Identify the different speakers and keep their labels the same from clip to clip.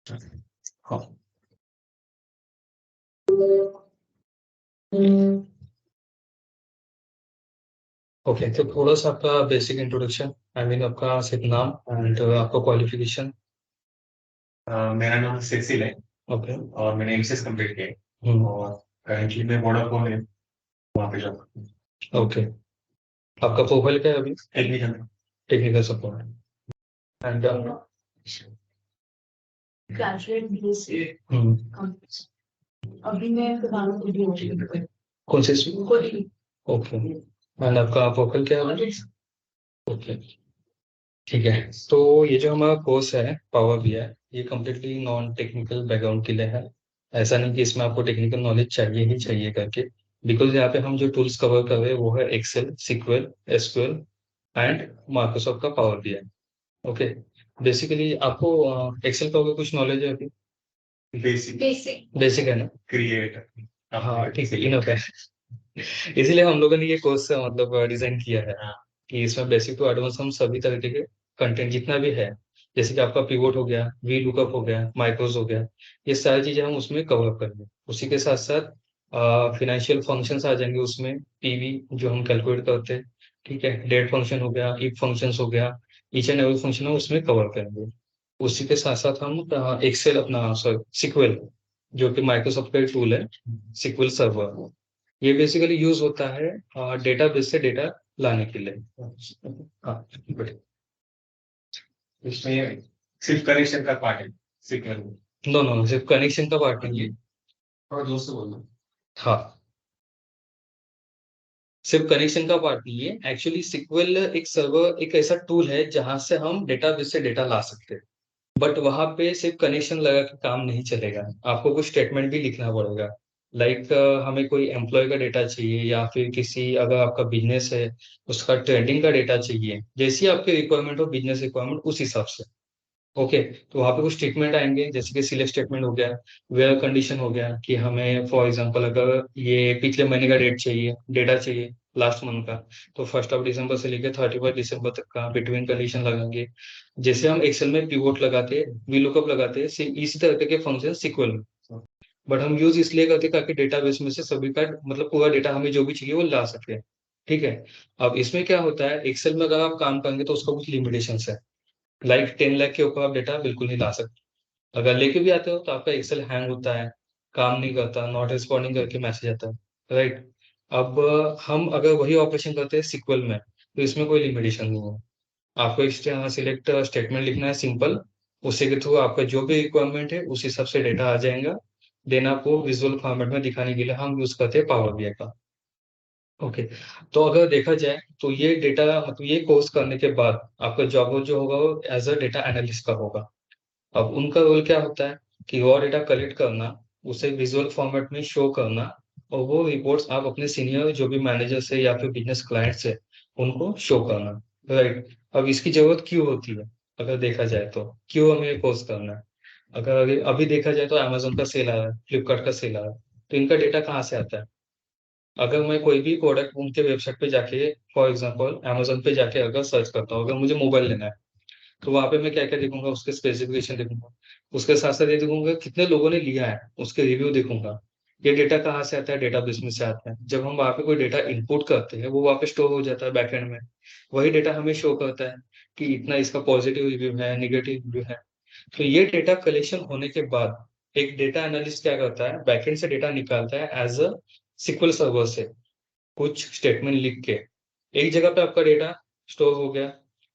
Speaker 1: हाँ। ओके, तो थोड़ा सा आपका बेसिक इंट्रोडक्शन, आई मीन आपका सिर्फ नाम एंड आपका क्वालिफिकेशन।
Speaker 2: मेरा नाम सेसिल है
Speaker 1: ओके।
Speaker 2: और मैंने एमसीएस कंप्लीट किया है और करंटली मैं वोडाफोन है वहाँ पे जॉब करता हूँ।
Speaker 1: ओके, आपका प्रोफाइल क्या है अभी?
Speaker 2: Technical
Speaker 1: technical support and
Speaker 3: graduate BSc
Speaker 1: hmm,
Speaker 3: अभी मैं फिलहाल
Speaker 1: कौन से ओके, एंड आपका प्रोफाइल क्या है? ओके, ठीक है। तो ये जो हमारा कोर्स है पावर बीआई, ये कम्प्लीटली नॉन टेक्निकल बैकग्राउंड के लिए है। ऐसा नहीं कि इसमें आपको टेक्निकल नॉलेज चाहिए ही चाहिए करके, बिकॉज यहाँ पे हम जो टूल्स कवर कर रहे हैं वो है Excel, sequel, SQL and Microsoft का पावर बीआई। ओके, बेसिकली आपको एक्सेल का कुछ नॉलेज है अभी?
Speaker 2: बेसिक
Speaker 3: बेसिक
Speaker 1: बेसिक है ना?
Speaker 2: क्रिएट
Speaker 1: हाँ ठीक है, इनफ है। इसीलिए हम लोगों ने ये कोर्स मतलब डिजाइन किया है कि इसमें बेसिक टू एडवांस हम सभी तरीके के कंटेंट जितना भी है, जैसे कि आपका पिवोट हो गया, वी लुकअप हो गया, माइक्रोज हो गया, ये सारी चीजें हम उसमें कवर करेंगे। उसी के साथ साथ फिनेंशियल फंक्शंस आ जाएंगे उसमें, पीवी जो हम कैलकुलेट करते हैं, ठीक है, डेट फंक्शन हो गया, इफ फंक्शंस हो गया, ईच एंड एवरी फंक्शन हम उसमें कवर करेंगे। उसी के साथ साथ हम एक्सेल अपना सॉरी सिक्वल, जो कि माइक्रोसॉफ्ट का टूल है, सिक्वल सर्वर, ये बेसिकली यूज होता है डेटाबेस से डेटा लाने के लिए। हाँ, बढ़िया।
Speaker 2: इसमें सिर्फ कनेक्शन का पार्ट है सिग्नल में
Speaker 1: नो नो, सिर्फ कनेक्शन का पार्ट नहीं है।
Speaker 2: और दोस्तों बोल दो
Speaker 1: हाँ, सिर्फ कनेक्शन का पार्ट नहीं है। एक्चुअली सिक्वल एक सर्वर, एक ऐसा टूल है जहां से हम डेटाबेस से डेटा ला सकते हैं, बट वहां पे सिर्फ कनेक्शन लगा के काम नहीं चलेगा, आपको कुछ स्टेटमेंट भी लिखना पड़ेगा। लाइक हमें कोई एम्प्लॉय का डेटा चाहिए या फिर किसी, अगर आपका बिजनेस है उसका ट्रेडिंग का डेटा चाहिए, जैसी आपकी रिक्वायरमेंट हो, बिजनेस रिक्वायरमेंट उस हिसाब से। ओके, तो वहाँ पे कुछ स्टेटमेंट आएंगे, जैसे कि सिलेक्ट स्टेटमेंट हो गया, वेयर कंडीशन हो गया कि हमें फॉर एग्जांपल अगर ये पिछले महीने का डेट चाहिए, डेटा चाहिए लास्ट मंथ का, तो 1 दिसंबर से लेकर 31 दिसंबर तक का बिटवीन कंडीशन लगाएंगे। जैसे हम एक्सेल में पिवोट लगाते हैं, वीलुकअप लगाते हैं, इसी तरह के फंक्शन सिक्वल में, बट हम यूज इसलिए करते हैं ताकि डेटाबेस में से सभी का मतलब पूरा डेटा हमें जो भी चाहिए वो ला सके। ठीक है, अब इसमें क्या होता है, एक्सेल में अगर आप काम करेंगे तो उसका कुछ लिमिटेशंस है। लाइक 10 लाख के ऊपर आप डेटा बिल्कुल नहीं ला सकते। अगर लेके भी आते हो तो आपका एक्सेल हैंग होता है, काम नहीं करता, नॉट रिस्पॉन्डिंग करके मैसेज आता है, राइट। अब हम अगर वही ऑपरेशन करते हैं सिक्वल में, तो इसमें कोई लिमिटेशन नहीं है। आपको इस सिलेक्ट स्टेटमेंट लिखना है सिंपल, उसी के थ्रू आपका जो भी रिक्वायरमेंट है उस हिसाब से डेटा आ जाएगा। देन आपको विजुअल फॉर्मेट में दिखाने के लिए हम यूज करते हैं पावर बीआई का। ओके, तो अगर देखा जाए तो ये डेटा मतलब ये कोर्स करने के बाद आपका जॉब जो होगा वो एज अ डेटा एनालिस्ट का होगा। अब उनका रोल क्या होता है कि रॉ डेटा कलेक्ट करना, उसे विजुअल फॉर्मेट में शो करना, और वो रिपोर्ट्स आप अपने सीनियर जो भी मैनेजर से या फिर बिजनेस क्लाइंट्स है उनको शो करना, राइट। अब इसकी जरूरत क्यों होती है, अगर देखा जाए तो क्यों हमें ये कोर्स करना है? अगर अभी अभी देखा जाए तो अमेजोन का सेल आ रहा है, फ्लिपकार्ट का सेल आ रहा है, तो इनका डेटा कहाँ से आता है? अगर मैं कोई भी प्रोडक्ट उनके वेबसाइट पे जाके, फॉर एग्जांपल अमेजोन पे जाके अगर सर्च करता हूँ, अगर मुझे मोबाइल लेना है, तो वहां पे मैं क्या क्या देखूंगा, उसके स्पेसिफिकेशन देखूंगा, उसके साथ साथ ये देखूंगा कितने लोगों ने लिया है, उसके रिव्यू देखूंगा। ये डेटा कहाँ से आता है? डेटाबेस में से आता है। जब हम वहाँ पे कोई डेटा इनपुट करते हैं वो वहाँ पे स्टोर हो जाता है बैकएंड में, वही डेटा हमें शो करता है कि इतना इसका पॉजिटिव रिव्यू है, नेगेटिव रिव्यू है। तो ये डेटा कलेक्शन होने के बाद एक डेटा एनालिस्ट क्या करता है, बैकएंड से डेटा निकालता है एज अ सिक्वल सर्वर से, कुछ स्टेटमेंट लिख के। एक जगह पे आपका डेटा स्टोर हो गया,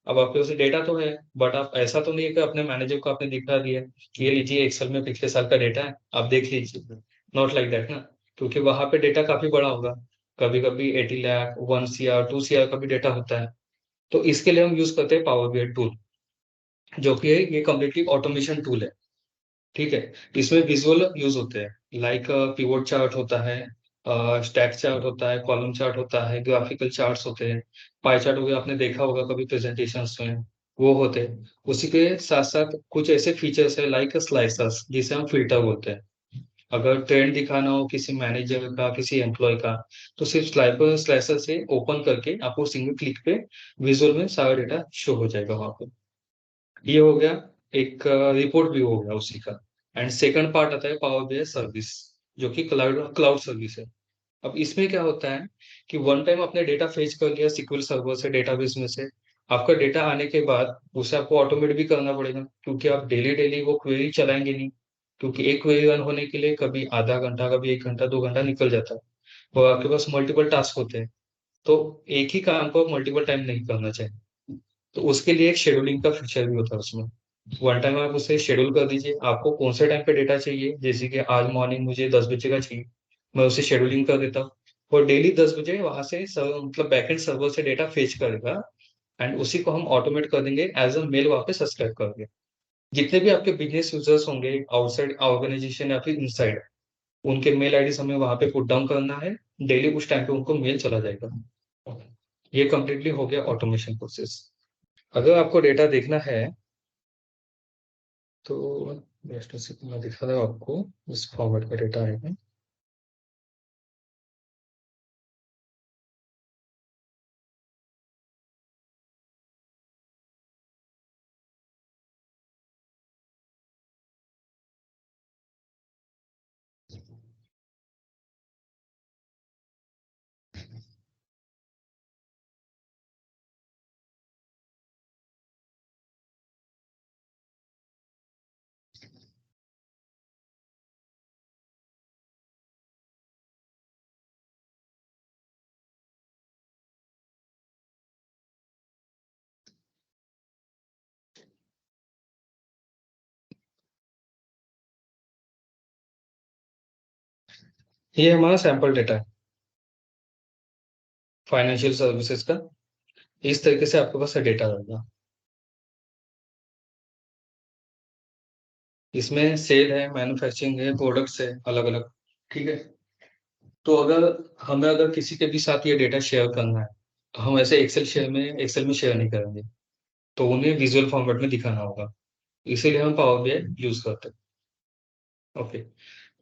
Speaker 1: अब आपके पास डेटा तो है, बट आप ऐसा तो नहीं है कि अपने मैनेजर को आपने दिखा दिया कि ये लीजिए एक्सेल में पिछले साल का डेटा है, आप देख लीजिए। नॉट लाइक दैट ना, क्योंकि वहां पे डेटा काफी बड़ा होगा, कभी कभी 80 लाख, 1 CR, 2 CR का भी डेटा होता है। तो इसके लिए हम यूज करते हैं पावर बीआई टूल, जो कि ये कम्प्लीटली ऑटोमेशन टूल है। ठीक है, इसमें विजुअल यूज होते हैं, लाइक पिवोट चार्ट होता है, स्टैक चार्ट होता है, कॉलम चार्ट होता है, ग्राफिकल चार्ट्स होते हैं, पाई चार्ट हो गया, आपने देखा होगा कभी प्रेजेंटेशंस में, वो होते हैं। उसी के साथ साथ कुछ ऐसे फीचर्स है लाइक स्लाइसर्स, जिसे हम फिल्टर बोलते हैं। अगर ट्रेंड दिखाना हो किसी मैनेजर का, किसी एम्प्लॉय का, तो सिर्फ स्लाइपर स्लाइसर से ओपन करके आपको सिंगल क्लिक पे विजुअल में सारा डेटा शो हो जाएगा वहां पर। ये हो गया एक रिपोर्ट भी हो गया उसी का। एंड सेकंड पार्ट आता है पावर बीआई सर्विस, जो कि क्लाउड क्लाउड सर्विस है। अब इसमें क्या होता है कि वन टाइम आपने डेटा फेच कर लिया SQL सर्वर से, डेटाबेस में से। आपका डेटा आने के बाद उसे आपको ऑटोमेट भी करना पड़ेगा, क्योंकि आप डेली डेली वो क्वेरी चलाएंगे नहीं। क्योंकि एक क्वेरी रन होने के लिए कभी आधा घंटा, कभी 1 घंटा, 2 घंटा निकल जाता है। और आपके पास मल्टीपल टास्क होते हैं, तो एक ही काम को मल्टीपल टाइम नहीं करना चाहिए। तो उसके लिए एक शेड्यूलिंग का फीचर भी होता है उसमें। वन टाइम आप उसे शेड्यूल कर दीजिए, आपको कौन से टाइम पे डेटा चाहिए। जैसे कि आज मॉर्निंग मुझे 10 बजे का चाहिए, मैं उसे शेड्यूलिंग कर देता हूँ। और डेली 10 बजे वहां से मतलब बैकएंड सर्वर से डेटा फेच करेगा। एंड उसी को हम ऑटोमेट कर देंगे एज अ मेल वापस सब्सक्राइब करेंगे। जितने भी आपके बिजनेस यूजर्स होंगे आउटसाइड ऑर्गेनाइजेशन या फिर इनसाइड, उनके मेल आईडी हमें वहां पे पुट डाउन करना है। डेली उस टाइम पे उनको मेल चला जाएगा। ये कंप्लीटली हो गया ऑटोमेशन प्रोसेस। अगर आपको डेटा देखना है तो बेस्ट से मैं दिखा रहा हूँ आपको, इस फॉर्मेट में डेटा आएगा। ये हमारा सैंपल डेटा है फाइनेंशियल सर्विसेज का। इस तरीके से आपके पास डेटा रहेगा। इसमें सेल है, मैन्युफैक्चरिंग है, प्रोडक्ट्स है अलग अलग। ठीक है। तो अगर किसी के भी साथ ये डेटा शेयर करना है, तो हम ऐसे एक्सेल में शेयर नहीं करेंगे। तो उन्हें विजुअल फॉर्मेट में दिखाना होगा। इसीलिए हम पावर बीआई यूज करते हैं। ओके।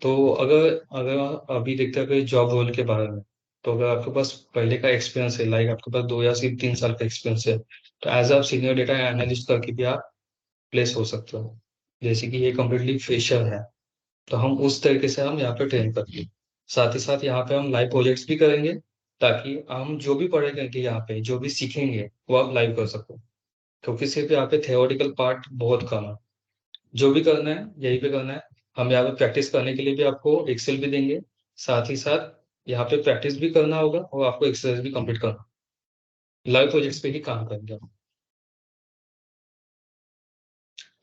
Speaker 1: तो अगर अगर अभी देखते हैं जॉब रोल के बारे में, तो अगर आपके पास पहले का एक्सपीरियंस है, लाइक आपके पास 2 या सिर्फ 3 साल का एक्सपीरियंस है, तो एज आप सीनियर डेटा एनालिस्ट करके भी आप प्लेस हो सकते हो। जैसे कि ये कम्प्लीटली फ्रेशर है, तो हम उस तरीके से हम यहाँ पे ट्रेन करते हैं। साथ ही साथ यहाँ पे हम लाइव प्रोजेक्ट्स भी करेंगे, ताकि हम जो भी पढ़ेंगे यहाँ पे, जो भी सीखेंगे वो आप लाइव कर सको। क्योंकि सिर्फ यहाँ पे थियोरिटिकल पार्ट बहुत कम है। जो भी करना है यहीं पे करना है। हम यहाँ पे प्रैक्टिस करने के लिए भी आपको एक्सेल भी देंगे। साथ ही साथ यहाँ पे प्रैक्टिस भी करना होगा और आपको एक्सरसाइज भी कंप्लीट करना। लाइव प्रोजेक्ट्स पे ही काम करेंगे हम।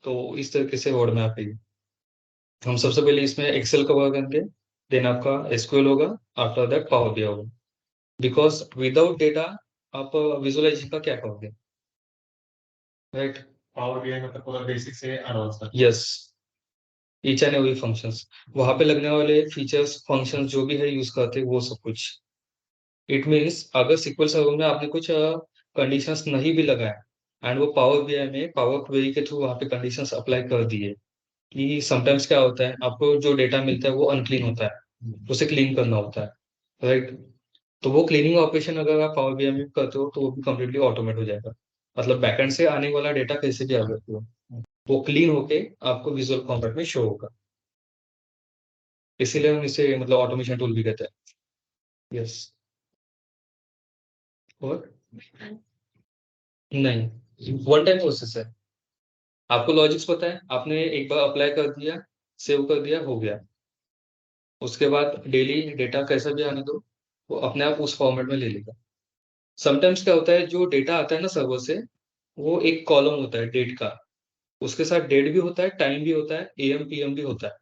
Speaker 1: तो इस तरीके से रोड मैप है। हम सबसे पहले इसमें एक्सेल कवर करेंगे, देन आपका एसक्यूएल होगा, आफ्टर दैट पावर बीआई होगा। बिकॉज विदाउट डेटा आप विजुअलाइजेशन का क्या करोगे, राइट?
Speaker 2: पावर बीआई मतलब पूरा बेसिक से एडवांस तक।
Speaker 1: Yes, each and every functions, वहां पे लगने वाले फीचर्स फंक्शंस जो भी है यूज करते हैं वो सब कुछ। इट मीन्स अगर SQL सर्वर में आपने कुछ कंडीशंस नहीं भी लगाया एंड वो पावर बीआई में पावर क्वेरी के थ्रू वहां पे कंडीशंस अप्लाई कर दिए, कि समटाइम्स क्या होता है आपको जो डेटा मिलता है वो अनक्लीन होता है, उसे क्लीन करना होता है, राइट? तो वो क्लीनिंग ऑपरेशन अगर आप पावर बीआई में करते हो तो वो भी कम्प्लीटली ऑटोमेट हो जाएगा। मतलब बैकएंड से आने वाला डेटा कैसे भी आ सकते हो, वो क्लीन होके आपको विजुअल फॉर्मेट में शो होगा। इसीलिए हम इसे मतलब ऑटोमेशन टूल भी कहते हैं। यस। और नहीं, वन टाइम प्रोसेस है। आपको लॉजिक्स पता है, आपने एक बार अप्लाई कर दिया, सेव कर दिया, हो गया। उसके बाद डेली डेटा कैसा भी आने दो, वो अपने आप उस फॉर्मेट में ले लेगा। समटाइम्स क्या होता है, जो डेटा आता है ना सर्वर से, वो एक कॉलम होता है डेट का। उसके साथ डेट भी होता है, टाइम भी होता है, AM PM भी होता है।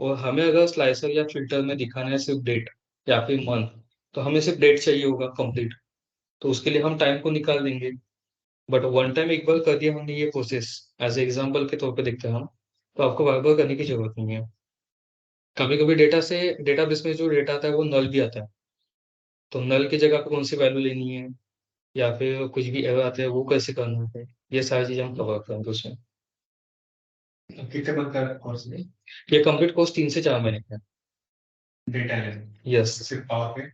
Speaker 1: और हमें अगर स्लाइसर या फिल्टर में दिखाना है सिर्फ डेट या फिर मंथ, तो हमें सिर्फ डेट चाहिए होगा कंप्लीट। तो उसके लिए हम टाइम को निकाल देंगे। बट वन टाइम एक बार कर दिया हमने ये प्रोसेस, एज एग्जाम्पल के तौर पे देखते हैं हम, तो आपको बार बार करने की जरूरत नहीं है। कभी कभी डेटाबेस में जो डेटा आता है वो नल भी आता है। तो नल की जगह पे कौन सी वैल्यू लेनी है, या फिर कुछ भी एरर आता है वो कैसे करना है, ये सारी चीजें हम कवर करेंगे उसमें।
Speaker 2: कितने मंथ का कोर्स में
Speaker 1: ये कंप्लीट कोर्स 3 से 4 महीने का है।
Speaker 2: Data analysis
Speaker 1: yes.
Speaker 2: सिर्फ पावर पे?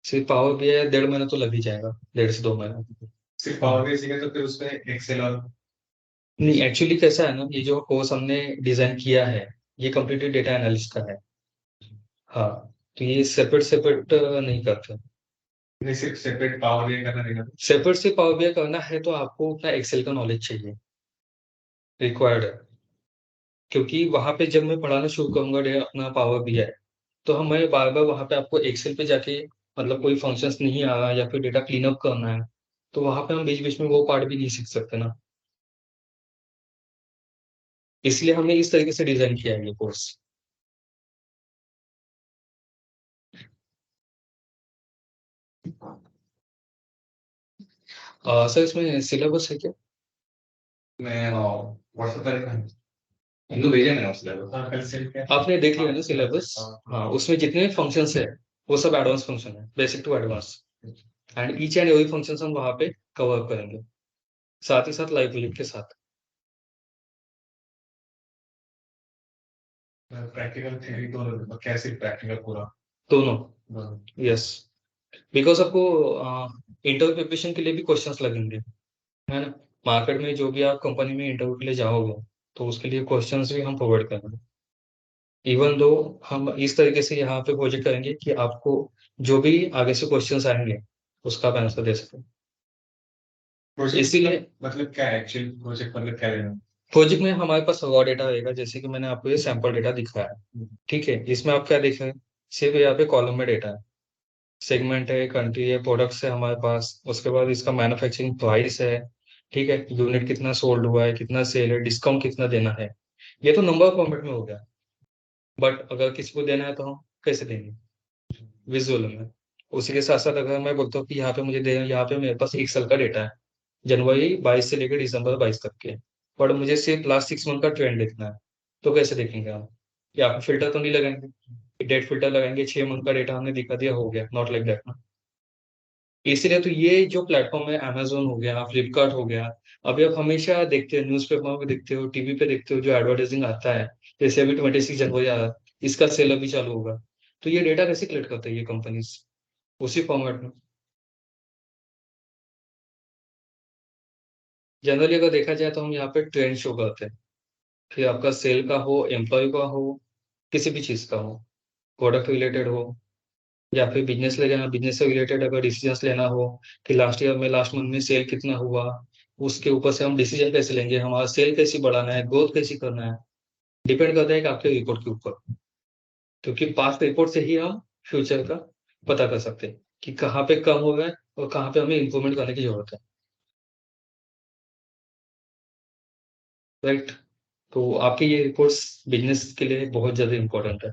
Speaker 1: सिर्फ पावर भी है, 1.5 महीना तो लग ही जाएगा, 1.5 से 2 महीना।
Speaker 2: सिर्फ पावर पे सीखे तो फिर उसमें एक्सेल और
Speaker 1: नहीं, एक्चुअली कैसा है ना, ये जो कोर्स हमने डिजाइन किया है, ये कम्प्लीटली डेटा एनालिस्ट का है। हाँ, तो ये सेपरेट सेपरेट नहीं करते।
Speaker 2: नहीं, सिर्फ सेपरेट पावर बीआई करना रहेगा।
Speaker 1: सेपरेट से पावर बीआई करना है तो आपको अपना एक्सेल का नॉलेज चाहिए, रिक्वायर्ड है। क्योंकि वहां पे जब मैं पढ़ाना शुरू करूंगा अपना पावर बीआई, तो हमें बार बार वहां पे आपको एक्सेल पे जाके, मतलब कोई फंक्शंस नहीं आ रहा या फिर डेटा क्लीन अप करना है, तो वहां पे हम बीच बीच में वो पार्ट भी नहीं सीख सकते ना। इसलिए हमने इस तरीके से डिजाइन किया है ये कोर्स। सर, इसमें सिलेबस है क्या?
Speaker 2: मैं व्हाट्सएप पर
Speaker 1: इनको भेजा मैंने उस
Speaker 2: हाँ, कल से क्या?
Speaker 1: आपने देख लिया ना सिलेबस? हाँ, उसमें जितने फंक्शंस है वो सब एडवांस फंक्शन है, basic to advance. And each and every function हम वहां पे कवर करेंगे, साथ ही साथ लाइव प्रोजेक्ट के साथ।
Speaker 2: प्रैक्टिकल थ्योरी तो कैसे प्रैक्टिकल पूरा?
Speaker 1: दोनों।
Speaker 2: हाँ।
Speaker 1: यस, बिकॉज आपको इंटरव्यू प्रिपरेशन के लिए भी क्वेश्चंस लगेंगे, है ना। मार्केट में जो भी आप कंपनी में इंटरव्यू के लिए जाओगे, तो उसके लिए क्वेश्चंस भी हम प्रोवाइड करेंगे। इवन दो हम इस तरीके से यहाँ पे प्रोजेक्ट करेंगे कि आपको जो भी आगे से क्वेश्चंस आएंगे, उसका आप आंसर दे सकें।
Speaker 2: प्रोजेक्ट
Speaker 1: इसीलिए
Speaker 2: मतलब क्या है एक्चुअल प्रोजेक्ट, मतलब क्या लेना?
Speaker 1: प्रोजेक्ट में हमारे पास रॉ डेटा रहेगा, जैसे कि मैंने आपको ये सैंपल डेटा दिखाया है, ठीक है। इसमें आप क्या देख रहे हैं, सिर्फ यहाँ पे कॉलम में डेटा है, सेगमेंट है, कंट्री है, प्रोडक्ट्स है हमारे पास, उसके बाद इसका मैन्युफैक्चरिंग प्राइस है, ठीक है, यूनिट कितना सोल्ड हुआ है, कितना सेल है, डिस्काउंट कितना देना है। ये तो नंबर फॉर्मेट में हो गया, बट अगर किसी को देना है तो हम कैसे देंगे, विजुअल में। उसी के साथ साथ अगर मैं बोलता हूँ कि यहाँ पे मुझे दे, यहाँ पे मेरे पास एक साल का डेटा है, जनवरी 22 से लेकर दिसंबर 22 तक के, बट मुझे सिर्फ लास्ट 6 मंथ का ट्रेंड देखना है, तो कैसे देखेंगे हम? या आप फिल्टर तो नहीं लगाएंगे, डेट फिल्टर लगाएंगे, 6 मंथ का डेटा हमने दिखा दिया, हो गया, नॉट लाइक दैट ना। इसीलिए तो ये जो प्लेटफॉर्म है, अमेजोन हो गया, फ्लिपकार्ट हो गया, अभी आप हमेशा देखते हो, न्यूज़पेपर में देखते हो, टीवी पे देखते हो, जो एडवर्टाइजिंग आता है, जैसे अभी 26 जनवरी आ रहा है, इसका सेल अभी चालू होगा, तो ये डेटा कैसे कलेक्ट करते हैं ये कंपनीज? उसी फॉर्मेट में। जनरली अगर देखा जाए तो हम यहाँ पे ट्रेंड शो करते हैं, फिर आपका सेल का हो, एम्प्लॉय का हो, किसी भी चीज़ का हो, प्रोडक्ट रिलेटेड हो, या फिर बिजनेस ले जाना, बिजनेस से रिलेटेड अगर डिसीजंस लेना हो कि लास्ट ईयर में, लास्ट मंथ में सेल कितना हुआ, उसके ऊपर से हम डिसीजन कैसे लेंगे, हमारा सेल कैसे बढ़ाना है, ग्रोथ कैसे करना है, डिपेंड करता है कि आपके रिपोर्ट के ऊपर। क्योंकि पास्ट रिपोर्ट से ही हम फ्यूचर का पता कर सकते हैं कि कहाँ पे कम हो रहा है और कहाँ पे हमें इम्प्रूवमेंट करने की जरूरत है, राइट। तो आपके ये रिपोर्ट्स बिजनेस के लिए बहुत ज्यादा इंपॉर्टेंट है,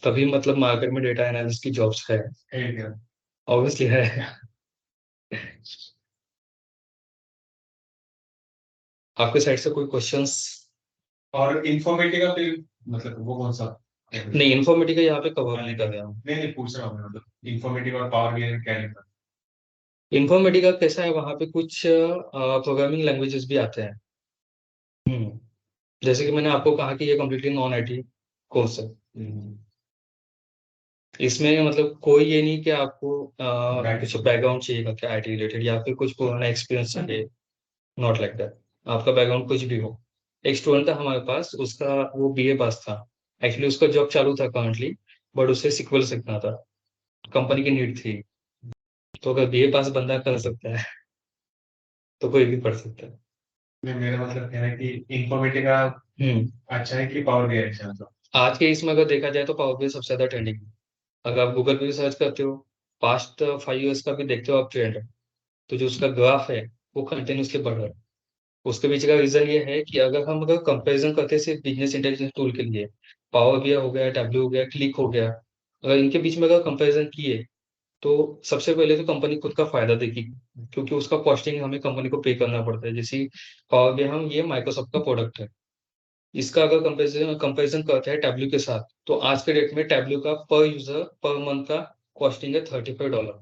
Speaker 1: तभी मतलब मार्केट में डेटा एनालिस्ट की जॉब्स है,
Speaker 2: ठीक है।
Speaker 1: ऑब्वियसली है। आपके साइड से कोई क्वेश्चंस?
Speaker 2: और इंफॉर्मेटिका फिर मतलब वो कौन सा?
Speaker 1: नहीं, इन्फॉर्मेटिका यहाँ पे कवर नहीं कर रहा हूँ।
Speaker 2: नहीं नहीं, पूछ रहा हूँ मैं, मतलब इंफॉर्मेटिका और पावर बीआई में क्या लिखा?
Speaker 1: इन्फॉर्मेटिका कैसा है, वहाँ पे कुछ प्रोग्रामिंग लैंग्वेजेस भी आते हैं। जैसे कि मैंने आपको कहा कि ये कम्प्लीटली नॉन आईटी कोर्स है। इसमें मतलब कोई ये नहीं कि आपको कुछ बैकग्राउंड चाहिए क्या आईटी रिलेटेड, या फिर कुछ पुराना एक्सपीरियंस चाहिए, नॉट लाइक दैट। आपका बैकग्राउंड कुछ भी हो। एक स्टूडेंट था हमारे पास, उसका वो बीए पास था, एक्चुअली उसका जॉब चालू था करंटली, बट उसे सिक्वल सीखना था, कंपनी की नीड थी। तो अगर बीए पास बंदा कर सकता है, तो कोई भी पढ़ सकता है।
Speaker 2: नहीं, मेरा मतलब क्या है कि इंफॉर्मेटिका अच्छा है कि पावर बीआई अच्छा है, मतलब
Speaker 1: आज के इसमें अगर देखा जाए तो पावर बीआई सबसे ज्यादा ट्रेंडिंग है। अगर आप गूगल पे भी सर्च करते हो, पास्ट 5 ईयर्स का भी देखते हो आप ट्रेंड, तो जो उसका ग्राफ है वो कंटिन्यूसली बढ़ रहा है। उसके पीछे का रीजन ये है कि अगर कंपैरिजन करते हैं सिर्फ बिजनेस इंटेलिजेंस टूल के लिए, पावर बीआई हो गया, टैबलू हो गया, क्लिक हो गया, अगर इनके बीच में अगर कंपैरिजन किए, तो सबसे पहले तो कंपनी खुद का फायदा देखेगी, क्योंकि उसका कॉस्टिंग हमें कंपनी को पे करना पड़ता है। जैसे पावर बीआई हम ये माइक्रोसॉफ्ट का प्रोडक्ट है, इसका अगर कंपैरिजन कंपैरिजन करते हैं टैबलू के साथ, तो आज के डेट में टैबलू का पर यूजर पर मंथ का कॉस्टिंग है $35,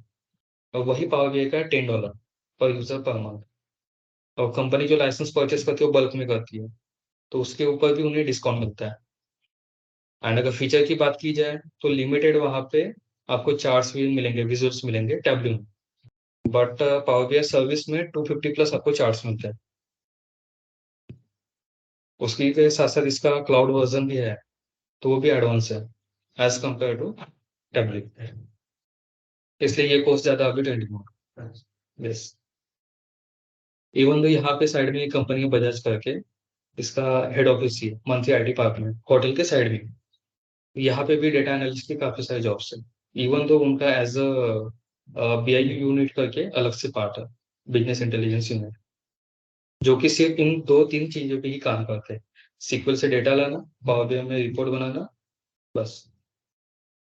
Speaker 1: और वही पावर बीआई का $10 पर यूजर पर मंथ। और कंपनी जो लाइसेंस परचेस करती है वो बल्क में करती है, तो उसके ऊपर भी उन्हें डिस्काउंट मिलता है। एंड अगर फीचर की बात की जाए, तो लिमिटेड वहां पे आपको चार्ट्स भी मिलेंगे, विजुअल्स मिलेंगे टैबलू में, बट पावर बीआई सर्विस में 250 प्लस आपको चार्ट्स मिलते हैं। उसकी के साथ साथ इसका क्लाउड वर्जन भी है, तो वो भी एडवांस है एज कम्पेयर टू टैबलेट, इसलिए ये कोर्स ज्यादा अभी ट्रेंडिंग होगा। यस, इवन तो यहाँ पे साइड में एक कंपनी है बजाज करके, इसका हेड ऑफिस ही है मंथली आईटी पार्क में, होटल के साइड में। यहाँ पे भी डेटा एनालिस्ट की काफी सारे जॉब्स है। इवन तो उनका एज अ बीआई यूनिट करके अलग से पार्ट है, बिजनेस इंटेलिजेंस यूनिट, जो कि सिर्फ इन दो तीन चीजों पे ही काम करते हैं। सीक्वल से डेटा लाना, पावर बीआई में रिपोर्ट बनाना, बस।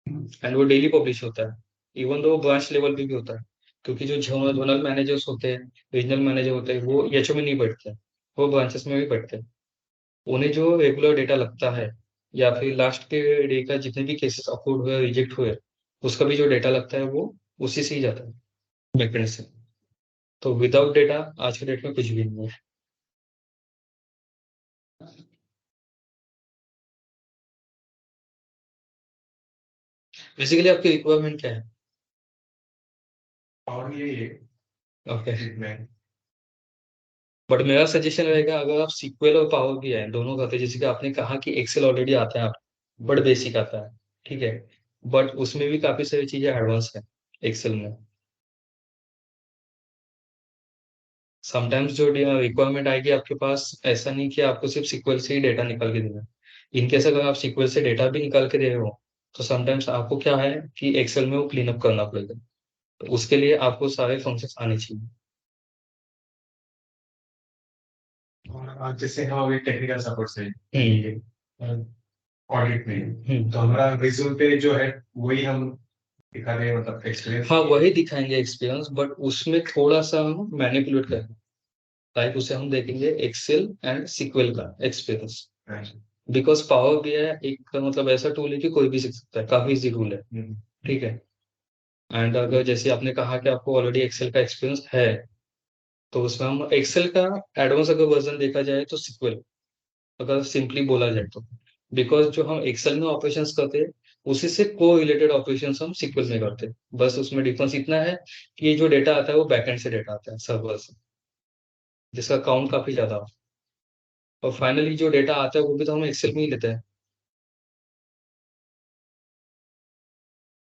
Speaker 1: एंड वो डेली पब्लिश होता है। इवन तो वो ब्रांच लेवल पे भी होता है, क्योंकि जो जोनल मैनेजर्स होते हैं, रीजनल मैनेजर होते हैं, वो एचओ में नहीं बैठते, वो ब्रांचेस में भी बैठते हैं। उन्हें जो रेगुलर डेटा लगता है, या फिर लास्ट के डे का जितने भी केसेस अप्रूव हुए रिजेक्ट हुए, उसका भी जो डेटा लगता है वो उसी से ही जाता है, बैकएंड से। तो विदाउट डेटा आज के डेट में कुछ भी नहीं है। बेसिकली आपकी रिक्वायरमेंट क्या है?
Speaker 2: और यही है
Speaker 1: ओके,
Speaker 2: ट्रीटमेंट।
Speaker 1: बट मेरा सजेशन रहेगा, अगर आप सीक्वल और पावर भी है दोनों करते हैं, जैसे कि आपने कहा कि एक्सेल ऑलरेडी आता है आप, बट बेसिक आता है, ठीक है, बट उसमें भी काफी सारी चीजें एडवांस है एक्सेल में। समटाइम्स जो रिक्वायरमेंट आएगी आपके पास, ऐसा नहीं कि आपको सिर्फ सीक्वल से ही डेटा निकाल के देना। इनकेस अगर आप सीक्वल से डेटा भी निकाल के दे रहे हो, तो समटाइम्स आपको क्या है कि एक्सेल में वो क्लीन अप करना पड़ेगा, तो उसके लिए आपको सारे फंक्शंस आने चाहिए।
Speaker 2: और जैसे हम अभी टेक्निकल सपोर्ट से
Speaker 1: हम्म
Speaker 2: ऑडिट में, तो हमारा रिज्यूम पे जो है वही हम दिखा रहे हैं, मतलब एक्सपीरियंस।
Speaker 1: हाँ, वही दिखाएंगे एक्सपीरियंस, बट उसमें थोड़ा सा हम मैनिपुलेट करेंगे, लाइक उसे हम देखेंगे एक्सेल एंड सीक्वल का एक्सपीरियंस। बिकॉज पावर बीआई एक मतलब ऐसा टूल है कि कोई भी सीख सकता है, काफी इजी टूल है, ठीक है। एंड अगर जैसे आपने कहा कि आपको ऑलरेडी एक्सेल का एक्सपीरियंस है, तो उसमें हम एक्सेल का एडवांस अगर वर्जन देखा जाए तो सीक्वल, अगर सिंपली बोला जाए तो। बिकॉज जो हम एक्सेल में ऑपरेशंस करते हैं, उसी से को रिलेटेड ऑपरेशंस हम सीक्वल में करते हैं, बस उसमें डिफरेंस इतना है कि ये जो डेटा आता है वो बैकएंड से डेटा आता है, सर्वर से, जिसका काउंट काफी ज्यादा हो। और फाइनली जो डेटा आता है वो भी तो हम एक्सेल में ही लेते हैं।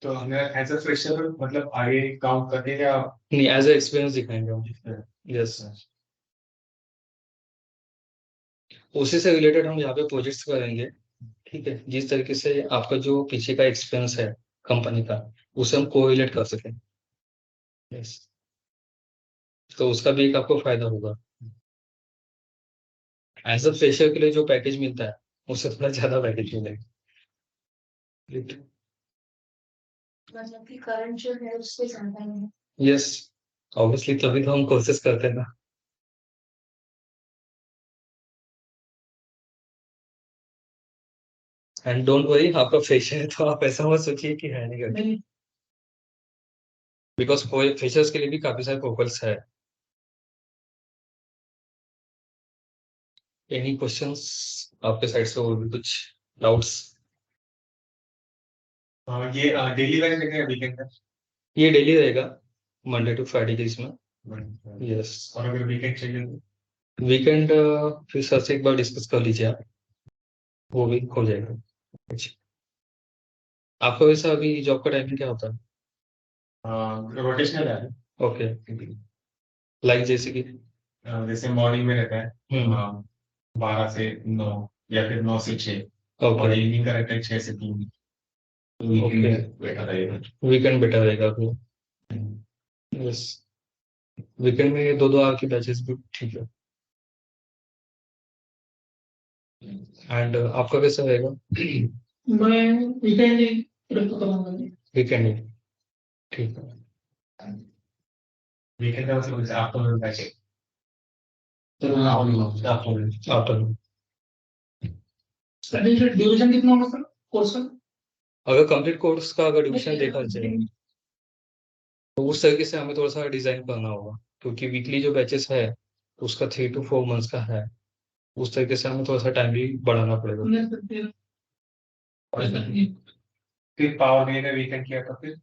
Speaker 2: तो हमें एज अ फ्रेशर मतलब आगे काउंट करने या
Speaker 1: नहीं, एज ए एक्सपीरियंस दिखाएंगे हम। यस, उसी से रिलेटेड हम यहाँ पे प्रोजेक्ट्स करेंगे, ठीक है, जिस तरीके से आपका जो पीछे का एक्सपीरियंस है कंपनी का, उसे हम कोरिलेट कर सकें। यस, तो उसका भी एक आपको फायदा होगा। एज अ फ्रेशर के लिए जो पैकेज मिलता है, उससे थोड़ा ज्यादा पैकेज मिलेगा।
Speaker 3: मतलब कि करंट जो है उससे ज्यादा है।
Speaker 1: यस, ऑब्वियसली, तभी तो हम कोशिश करते हैं ना। एंड डोंट वरी, आपका फ्रेशर है तो आप ऐसा मत सोचिए कि है नहीं करके, बिकॉज फ्रेशर्स के लिए भी काफी सारे प्रोफाइल्स है। एनी क्वेश्चंस आपके साइड से, और भी कुछ डाउट्स?
Speaker 2: ये डेली वाइज देखें या वीकेंड का?
Speaker 1: ये डेली रहेगा, मंडे टू फ्राइडे के इसमें। यस,
Speaker 2: और अगर वीकेंड चाहिए तो
Speaker 1: वीकेंड फिर सर से एक बार डिस्कस कर लीजिए आप, वो भी हो जाएगा। अच्छा, आपका वैसा अभी जॉब का टाइमिंग क्या होता है?
Speaker 2: रोटेशनल है।
Speaker 1: ओके, लाइक जैसे कि
Speaker 2: जैसे मॉर्निंग में रहता है
Speaker 1: हम्म
Speaker 2: 12 से 9 या फिर 9 से 6, और
Speaker 1: ओके
Speaker 2: इवनिंग का रहता है 6 से 3।
Speaker 1: ओके,
Speaker 2: बेटा रहेगा।
Speaker 1: वीकेंड बेटर रहेगा आपको। यस, वीकेंड में ये 2-2 आवर की बैचेस भी ठीक है। एंड आपका कैसा रहेगा?
Speaker 3: मैं वीकेंड ही प्रेफर करूंगा।
Speaker 1: वीकेंड ही ठीक है।
Speaker 2: वीकेंड का मतलब आफ्टरनून बैच है।
Speaker 1: आफ्टरनून।
Speaker 3: ड्यूरेशन कितना होगा सर कोर्स का?
Speaker 1: अगर कंप्लीट कोर्स का अगर ड्यूरेशन देखा जाए, तो उस तरीके से हमें थोड़ा सा डिजाइन करना होगा, क्योंकि वीकली जो बैचेस है उसका 3 to 4 मंथ्स का है। उस तरीके से हमें थोड़ा सा टाइम भी बढ़ाना पड़ेगा।
Speaker 2: फिर पावर डे का वीकेंड किया तो फिर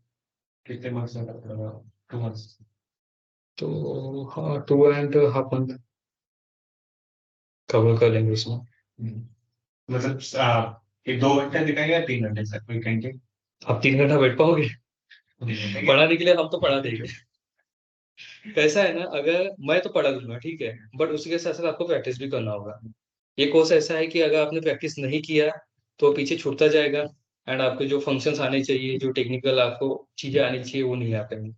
Speaker 2: कितने मंथ्स में करता होगा? 2 मंथ्स।
Speaker 1: तो हाँ, 2.5 मंथ कवर कर लेंगे उसमें।
Speaker 2: मतलब ये 2 घंटे दिखाएंगे या 3 घंटे सर वीकेंड के?
Speaker 1: आप 3 घंटा बैठ पाओगे? पढ़ाने के लिए हम तो पढ़ा देंगे। कैसा है ना, अगर मैं तो पढ़ा दूंगा ठीक है, बट उसके साथ साथ आपको प्रैक्टिस भी करना होगा। ये कोर्स ऐसा है कि अगर आपने प्रैक्टिस नहीं किया तो पीछे छूटता जाएगा, एंड आपको जो फंक्शंस आने चाहिए, जो टेक्निकल आपको चीजें आनी चाहिए, वो नहीं आ पाएंगी।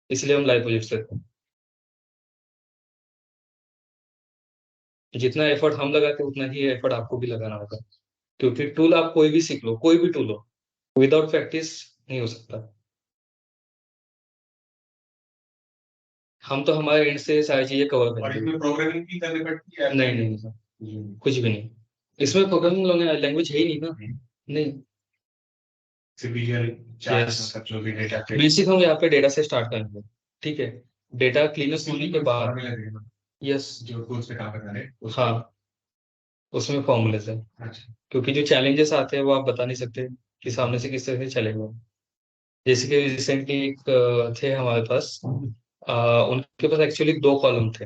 Speaker 1: इसलिए हम लाइव प्रोजेक्ट करते हैं। जितना एफर्ट हम लगाते हैं उतना ही एफर्ट आपको भी लगाना होगा, क्योंकि टूल आप कोई भी सीख लो, कोई भी टूल हो, विदाउट प्रैक्टिस नहीं हो सकता। हम तो हमारे एंड से सारी चीजें कवर
Speaker 2: और
Speaker 1: करेंगे।
Speaker 2: इसमें प्रोग्रामिंग भी करनी पड़ती है?
Speaker 1: नहीं नहीं सर, कुछ भी नहीं। इसमें प्रोग्रामिंग लैंग्वेज है ही नहीं ना। नहीं।
Speaker 2: सिविलियन चार्ट
Speaker 1: यस,
Speaker 2: मतलब जो भी डेटा
Speaker 1: बेसिक हम यहाँ पे डेटा से स्टार्ट करेंगे। ठीक है, डेटा क्लीनअप होने के बाद।
Speaker 2: फॉर्मूला देगा
Speaker 1: यस।
Speaker 2: जो टूल्स पे काम करना है
Speaker 1: हाँ, उसमें फॉर्मूलेज है।
Speaker 2: अच्छा।
Speaker 1: क्योंकि जो चैलेंजेस आते हैं वो आप बता नहीं सकते कि सामने से किस तरह से चलेगा। जैसे कि रिसेंटली एक थे हमारे पास, उनके पास एक्चुअली 2 कॉलम थे।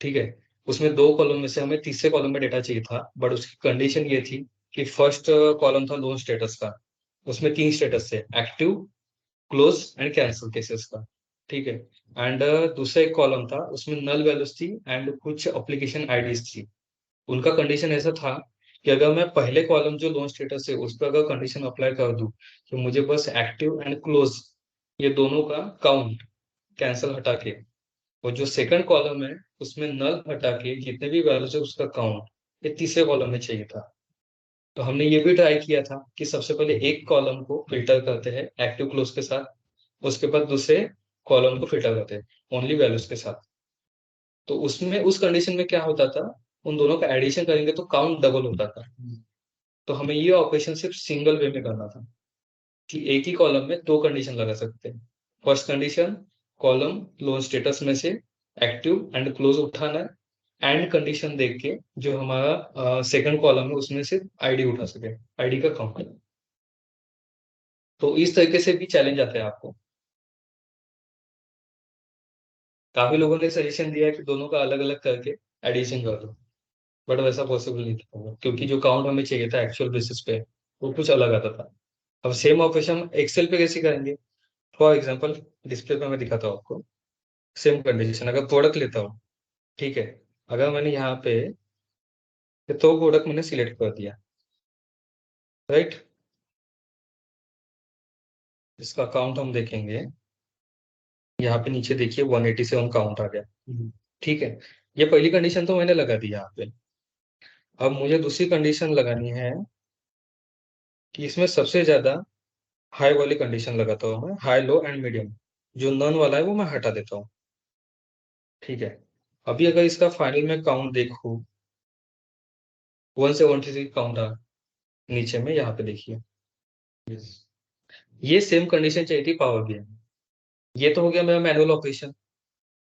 Speaker 1: ठीक है, उसमें 2 कॉलम में से हमें तीसरे कॉलम में डेटा चाहिए था, बट उसकी कंडीशन ये थी कि फर्स्ट कॉलम था लोन स्टेटस का, उसमें 3 स्टेटस थे, active, close and cancel cases का। ठीक है, एंड दूसरा एक कॉलम था, उसमें नल वैल्यूज थी एंड कुछ एप्लीकेशन आईडीज थी। उनका कंडीशन ऐसा था कि अगर मैं पहले कॉलम जो लोन स्टेटस है उस पर अगर कंडीशन अप्लाई कर दूं कि मुझे बस एक्टिव एंड क्लोज ये दोनों का काउंट, कैंसिल हटा के, और जो सेकंड कॉलम है उसमें नल हटा के जितने भी वैल्यूज है उसका काउंट, ये तीसरे कॉलम में चाहिए था। तो हमने ये भी ट्राई किया था कि सबसे पहले एक कॉलम को फिल्टर करते हैं एक्टिव क्लोज के साथ, उसके बाद दूसरे कॉलम को फिल्टर करते हैं ओनली वैल्यूज के साथ। तो उसमें उस कंडीशन में क्या होता था, उन दोनों का एडिशन करेंगे तो काउंट डबल होता था। तो हमें ये ऑपरेशन सिर्फ सिंगल वे में करना था कि एक ही कॉलम में 2 कंडीशन लगा सकते हैं। First condition, column loan status में से एक्टिव एंड क्लोज उठाना है, एंड कंडीशन देख के जो हमारा सेकंड कॉलम है उसमें से आईडी उठा सके, आईडी का काउंट। तो इस तरीके से भी चैलेंज आता है आपको। काफी लोगों ने सजेशन दिया है कि दोनों का अलग अलग करके एडिशन कर दो, बट वैसा पॉसिबल नहीं था, क्योंकि जो काउंट हमें चाहिए था एक्चुअल बेसिस पे वो कुछ अलग आता था। अब सेम ऑपरेशन एक्सेल पे कैसे करेंगे? फॉर एग्जांपल, डिस्प्ले पे मैं दिखाता हूँ आपको। सेम कंडीशन, अगर प्रोडक्ट लेता हूँ, ठीक है, अगर मैंने यहाँ पे ये तो प्रोडक्ट मैंने सिलेक्ट कर दिया, राइट, इसका काउंट हम देखेंगे, यहाँ पे नीचे देखिए 187 काउंट आ गया। ठीक है, ये पहली कंडीशन तो मैंने लगा दी यहाँ पे। अब मुझे दूसरी कंडीशन लगानी है कि इसमें सबसे ज्यादा हाई वाली कंडीशन लगाता हूँ मैं, हाई लो एंड मीडियम। जो नन वाला है वो मैं हटा देता हूँ। ठीक है, अभी अगर इसका फाइनल में काउंट देखूँ, 173 काउंट आ नीचे में, यहाँ पे देखिए। ये सेम कंडीशन चाहिए थी पावर बीआई। ये तो हो गया मेरा मैनुअल ऑपरेशन।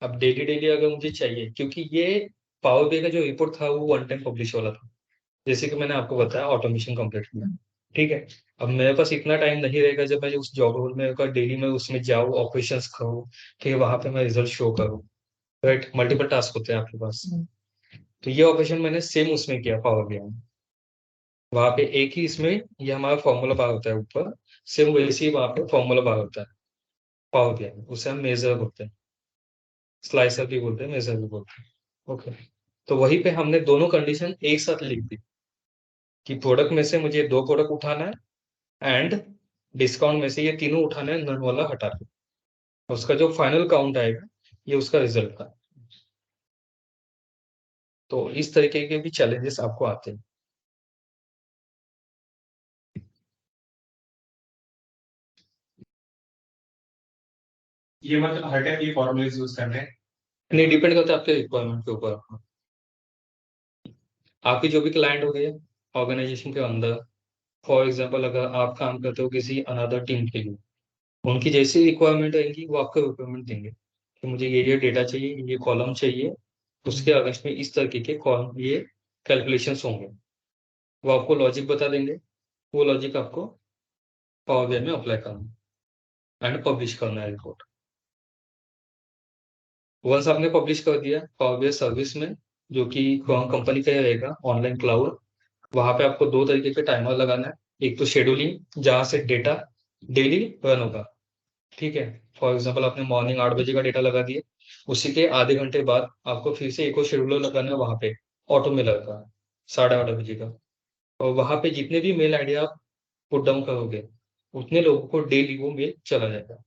Speaker 1: अब डेली डेली अगर मुझे चाहिए, क्योंकि ये पावर बीआई का जो रिपोर्ट था वो वन टाइम पब्लिश वाला था, जैसे कि मैंने आपको बताया ऑटोमेशन कंप्लीट किया। ठीक है, अब मेरे पास इतना टाइम नहीं रहेगा जब मैं उस जॉब रोल में अगर डेली में उसमें जाऊँ, ऑपरेशंस करूँ, फिर वहां पे मैं रिजल्ट शो करूँ। राइट, मल्टीपल टास्क होते हैं आपके पास। तो ये ऑपरेशन मैंने सेम उसमें किया पावर बीआई में। वहां पे एक ही इसमें ये हमारा फॉर्मूला बार होता है ऊपर, सेम वैसे ही वहां पे फॉर्मूला बार होता है पावर बीआई में, उसे हम मेजर बोलते हैं, स्लाइसर भी बोलते हैं, मेजर भी बोलते हैं। ओके, तो वहीं पे हमने दोनों कंडीशन एक साथ लिख दी कि प्रोडक्ट में से मुझे 2 प्रोडक्ट उठाना है, एंड डिस्काउंट में से ये तीनों उठाना है, नन वाला हटा के। उसका जो फाइनल काउंट आएगा ये उसका रिजल्ट था। तो इस तरीके के भी चैलेंजेस आपको आते हैं।
Speaker 2: ये मतलब हर टाइम ये फॉर्मूलेज यूज करने हैं?
Speaker 1: नहीं, डिपेंड करता है आपके रिक्वायरमेंट के ऊपर। आपके जो भी क्लाइंट हो गए ऑर्गेनाइजेशन के अंदर, फॉर एग्जांपल अगर आप काम करते हो किसी अनदर टीम के लिए, उनकी जैसी रिक्वायरमेंट रहेगी वो आपको रिक्वायरमेंट देंगे कि मुझे ये डेटा चाहिए, ये कॉलम चाहिए, उसके अगेंस्ट में इस तरीके के कॉलम, ये कैलकुलेशंस होंगे। वो आपको लॉजिक बता देंगे, वो लॉजिक आपको पावर बीआई में अप्लाई करना एंड पब्लिश करना है रिपोर्ट। वंस आपने पब्लिश कर दिया पावर बीआई सर्विस में, जो कि कंपनी का ही रहेगा ऑनलाइन क्लाउड, वहाँ पे आपको 2 तरीके के टाइमर लगाना है। एक तो शेड्यूलिंग जहाँ से डेटा डेली रन होगा, ठीक है? फॉर एग्ज़ाम्पल आपने मॉर्निंग 8 बजे का डेटा लगा दिया, उसी के आधे घंटे बाद आपको फिर से एक और शेड्यूलर लगाना है वहाँ पे, ऑटो मेलर का, 8:30 बजे का। और वहाँ पे जितने भी मेल आईडी आप पुट डाउन करोगे, उतने लोगों को डेली वो मेल चला जाएगा।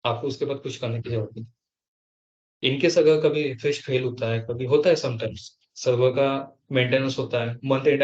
Speaker 1: आपको उसके बाद कुछ करने की ज़रूरत नहीं। इन केस अगर कभी रिफ्रेश फेल होता है, कभी होता है समटाइम्स, सर्वर का मेंटेनेंस होता है, मंथ एंड